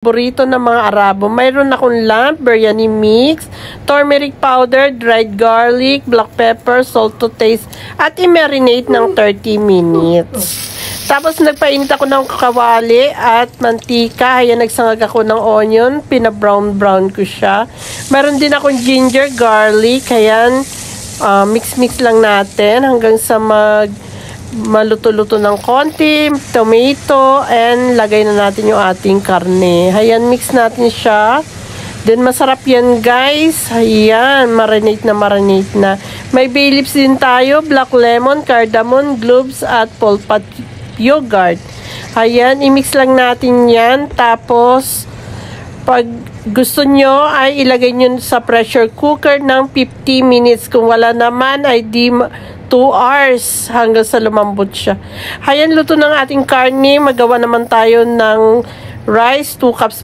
Paborito ng mga Arabo. Mayroon akong lamb, biryani mix, turmeric powder, dried garlic, black pepper, salt to taste, at i-marinate ng 30 minutes. Tapos nagpainit ako ng kawali at mantika. Ayan, nagsangag ako ng onion, pina-brown ko siya. Meron din akong ginger, garlic. Ayan, mix-mix lang natin hanggang sa maluto-luto ng konti, tomato, and lagay na natin yung ating karne. Ayan, mix natin siya. Then, masarap yan, guys. Ayan, marinate na. May bay leaves din tayo, black lemon, cardamom, cloves, at pulpa yogurt. Ayan, i-mix lang natin yan. Tapos, pag gusto nyo, ay ilagay nyo sa pressure cooker ng 50 minutes. Kung wala naman, ay 2 hours hanggang sa lumambot siya. Ayan, luto ng ating karne. Magawa naman tayo ng rice, 2 cups